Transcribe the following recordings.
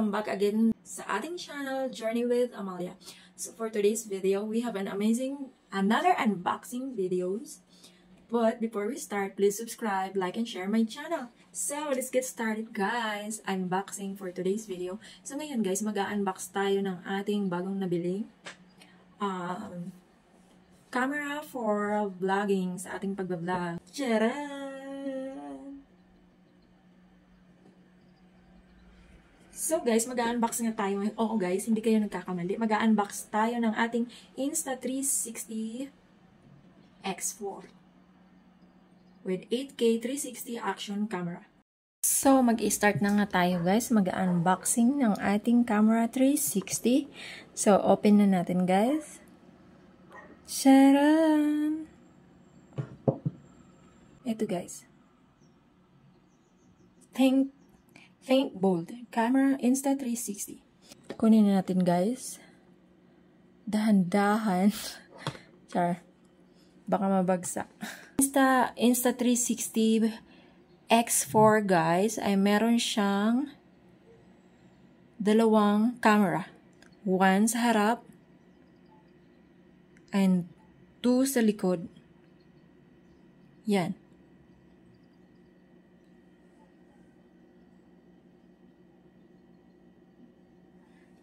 welcome back again sa ating channel, Journey with Amalia. So for today's video, we have another unboxing videos. But before we start, please subscribe, like, and share my channel. So let's get started guys, unboxing for today's video. So ngayon guys, mag-unbox tayo ng ating bagong nabili camera for vlogging sa ating pagbablog. Tcharan! So guys, mag-unbox nga tayo. Oo guys, hindi kayo nagkakamali. Mag-unbox tayo ng ating Insta360 X4 with 8K 360 action camera. So, mag-start na nga tayo guys. Mag-unboxing ng ating camera 360. So, open na natin guys. Sharan! Ito guys. Think bold. Camera Insta360. Kunin na natin guys. Dahan-dahan. Char. Baka mabagsak. Insta360 X4 guys ay meron siyang dalawang camera. One sa harap and two sa likod. Yan.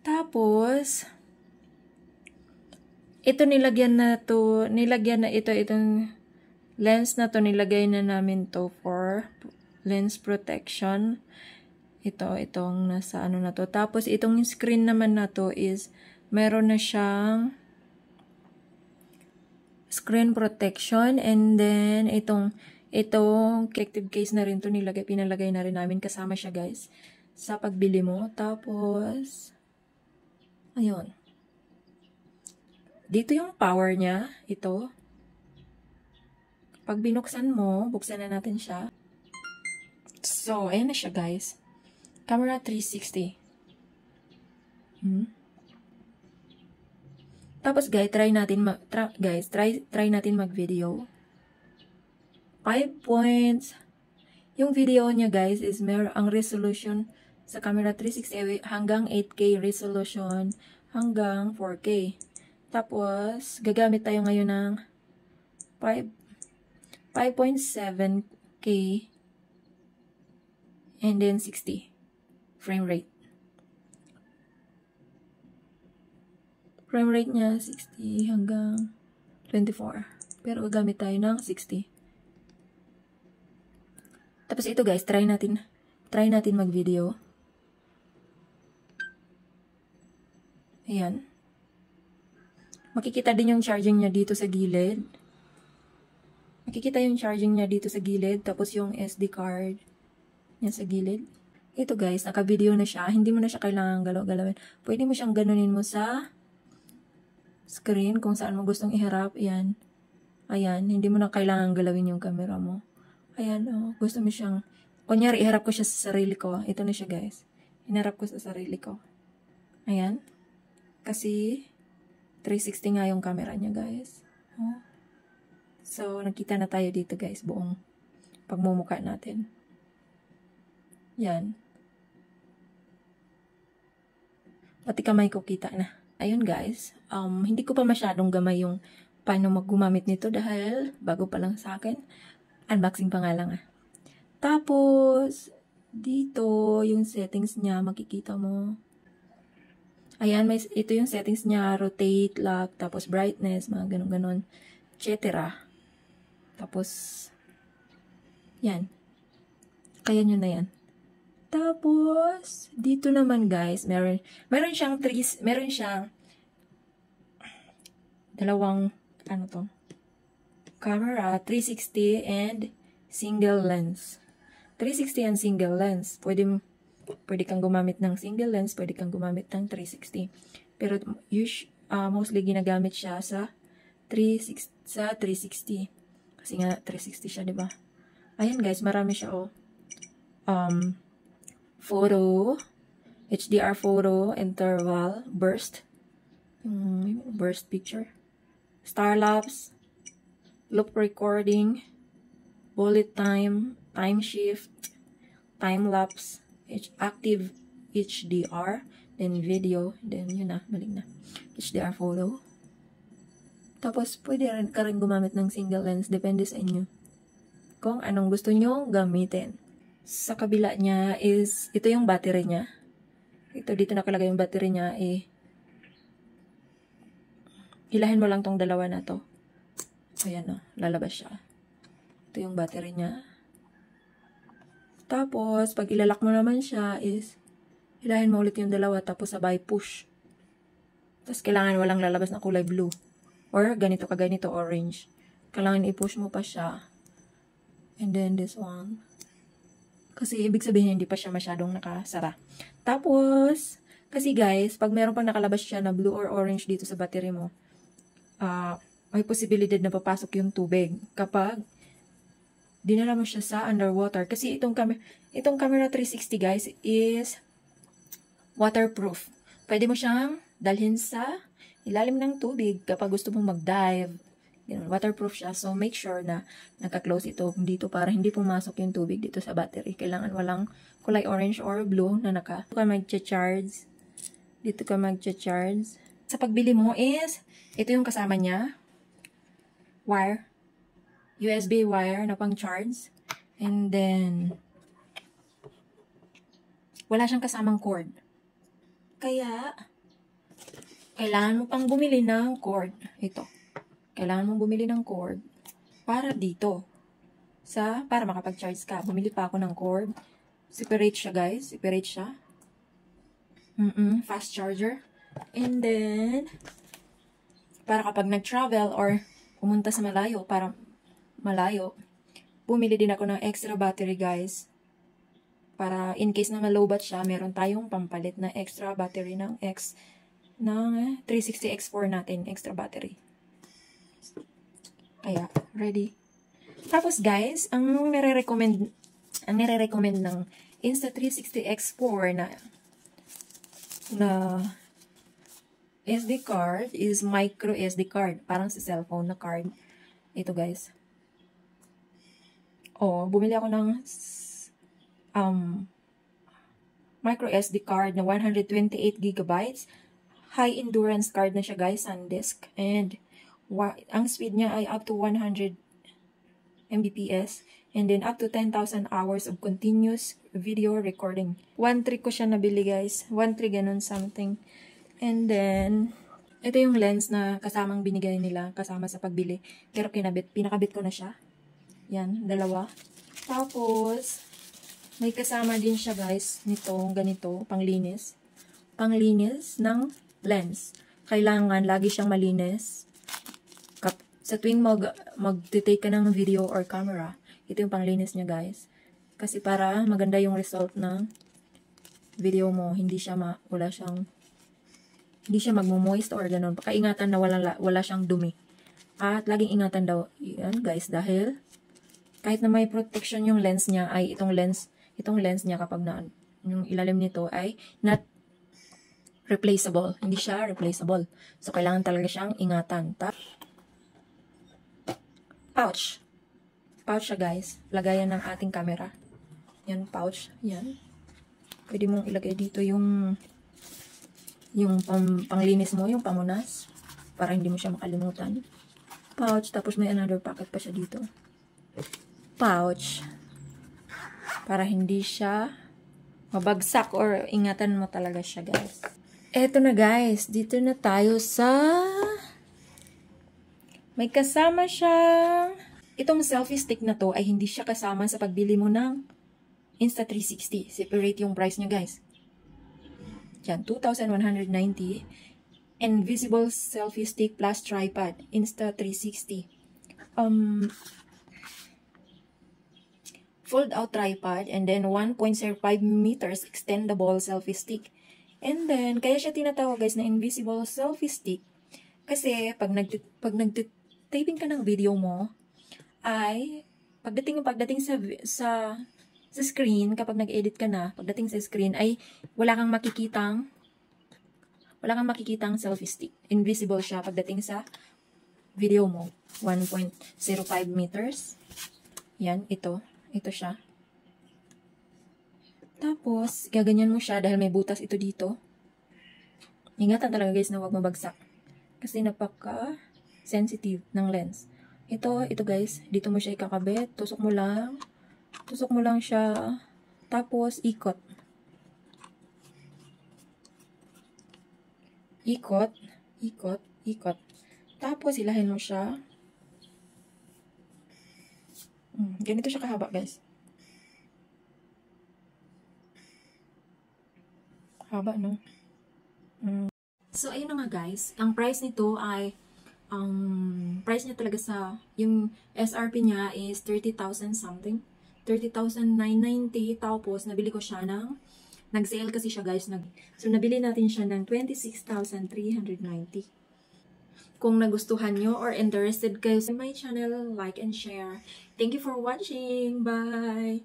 Tapos, ito nilagyan na itong lens na to, nilagay na namin to for lens protection. Itong nasa ano na to. Tapos, itong screen naman na to is, meron na siyang screen protection. And then, itong protective case na rin to, pinalagay na rin namin. Kasama siya guys, sa pagbili mo. Tapos, ayun. Dito yung power niya. Ito. Pag binuksan mo, buksan na natin siya. So, ayan na siya guys. Camera 360. Tapos guys, try natin mag-video. 5 points. Yung video niya guys is ang resolution sa camera 360 hanggang 8K resolution hanggang 4K. Tapos, gagamit tayo ngayon ng 5.7K and then 60 frame rate. Frame rate niya 60 hanggang 24. Pero gagamit tayo ng 60. Tapos ito guys, try natin mag-video. Ayan. Makikita din yung charging niya dito sa gilid. Tapos yung SD card niya sa gilid. Ito guys, naka-video na siya. Hindi mo na siya kailangan galaw-galawin. Pwede mo siyang ganunin mo sa screen kung saan mo gustong iharap. Ayan. Ayan. Hindi mo na kailangan galawin yung camera mo. Ayan. Oh, gusto mo siyang, kunyari, iharap ko siya sa sarili ko. Ito na siya guys. Hinarap ko sa sarili ko. Ayan. Kasi 360 nga yung camera niya guys. Oh. So, nakita na tayo dito guys, buong pagmumukha natin. Yan. Pati kamay ko kita na. Ayun guys, hindi ko pa masyadong gamay yung paano gumamit nito dahil bago pa lang sa akin. Unboxing pa nga lang ah. Tapos, dito yung settings niya, makikita mo. Ayan, ito yung settings niya, rotate, lock, tapos brightness, mga ganun-ganun, etc. Tapos, yan. Kaya nyo na yan. Tapos, dito naman guys, meron siyang dalawang, camera, 360 and single lens. 360 and single lens. Pwede kang gumamit ng single lens, pwede kang gumamit ng 360. Pero mostly ginagamit siya sa 360. Kasi nga 360 siya, 'di ba? Ayan guys, marami siya oh. Photo, HDR photo, interval, burst. Burst picture. Star lapse, loop recording, bullet time, time shift, time lapse, active HDR, then video, then yun na, balik na. HDR photo. Tapos, pwede rin ka rin gumamit ng single lens, depende sa inyo. Kung anong gusto nyo gamitin. Sa kabila niya is, ito yung battery niya. Ito, dito nakalagay yung battery niya, hilahin mo lang tong dalawa na to. Ayan na, lalabas siya. Ito yung battery niya. Tapos, pag ilalak mo naman siya is, hilahin mo ulit yung dalawa, tapos sabay push. Tapos, kailangan walang lalabas na kulay blue. Or, ganito ka, ganito, orange. Kailangan i-push mo pa siya. And then, this one. Kasi, ibig sabihin, hindi pa siya masyadong nakasara. Tapos, kasi guys, pag meron pang nakalabas siya na blue or orange dito sa battery mo, may posibilidad na papasok yung tubig. Kapag, dinala mo siya sa underwater. Kasi itong camera 360 guys is waterproof. Pwede mo siyang dalhin sa ilalim ng tubig kapag gusto mong mag-dive. Waterproof siya. So, make sure na naka-close ito dito para hindi pumasok yung tubig dito sa battery. Kailangan walang kulay orange or blue na dito ka mag-charge. Dito ka mag-charge. Sa pagbili mo is, ito yung kasama niya. Wire. USB wire na pang charge. And then, wala siyang kasamang cord. Kaya, kailangan mo pang bumili ng cord. Ito. Kailangan mong bumili ng cord para dito. Para makapag-charge ka. Bumili pa ako ng cord. Separate siya guys. Separate siya. Fast charger. And then, para kapag nag-travel or pumunta sa malayo, bumili din ako ng extra battery guys. Para in case na malowbat siya, meron tayong pampalit na extra battery ng 360 X4 natin, extra battery. Kaya, ready. Tapos guys, ang nire-recommend ng Insta360 X4 na SD card is micro SD card. Parang sa cellphone na card. Ito guys. Bumili ako ng micro SD card na 128 GB. High endurance card na siya guys, SanDisk. And ang speed niya ay up to 100 Mbps. And then up to 10,000 hours of continuous video recording. 1.3 ko siya nabili guys. 1.3 ganun something. And then, ito yung lens na kasamang binigay nila, kasama sa pagbili. Pero pinakabit ko na siya. Yan, dalawa. Tapos, may kasama din siya guys, nitong ganito, panglinis. Panglinis ng lens. Kailangan lagi siyang malinis. Sa tuwing mag-take ka ng video or camera, ito yung panglinis niya guys. Kasi para maganda yung result ng video mo, hindi siya magmo-moist or ganun. Pakaingatan na wala siyang dumi. At laging ingatan daw yan guys dahil kahit na may protection yung lens niya ay itong lens niya kapag yung ilalim nito ay not replaceable. Hindi siya replaceable. So kailangan talaga siyang ingatan. Pouch. Pouch siya guys. Lagayan ng ating camera. Yan pouch. Yan. Pwede mong ilagay dito yung panglinis mo, yung pamunas, para hindi mo siya makalimutan. Pouch, tapos may another pocket pa siya dito. Pouch. Para hindi siya mabagsak or ingatan mo talaga siya, guys. Eto na, guys. Dito na tayo sa may kasama siyang itong selfie stick na to ay hindi siya kasama sa pagbili mo ng Insta360. Separate yung price niya, guys. Yan, 2,190. Invisible selfie stick plus tripod. Insta360. Fold out tripod and then 1.05 meters extendable selfie stick. And then, kaya siya tinatawag guys na invisible selfie stick. Kasi, pag nag-taping ka ng video mo, ay, pagdating sa screen, kapag nag-edit ka na, pagdating sa screen, ay wala kang makikitang selfie stick. Invisible siya pagdating sa video mo. 1.05 meters. Yan, ito siya. Tapos, gaganyan mo siya dahil may butas ito dito. Ingatan talaga guys na huwag mabagsak. Kasi napaka-sensitive ng lens. Ito guys, dito mo siya ikakabit. Tusok mo lang. Tusok mo lang siya. Tapos, ikot. Ikot. Ikot. Ikot. Tapos, ilahin mo siya. Ganito siya kahaba guys. Haba, no? So, ayun na nga guys. Ang price nito ay, price niya talaga yung SRP niya is 30,000 something. 30,990. Tapos, nabili ko siya nag-sale kasi siya guys. So, nabili natin siya ng 26,390. Kung nagustuhan nyo or interested kayo sa my channel, like and share. Thank you for watching. Bye!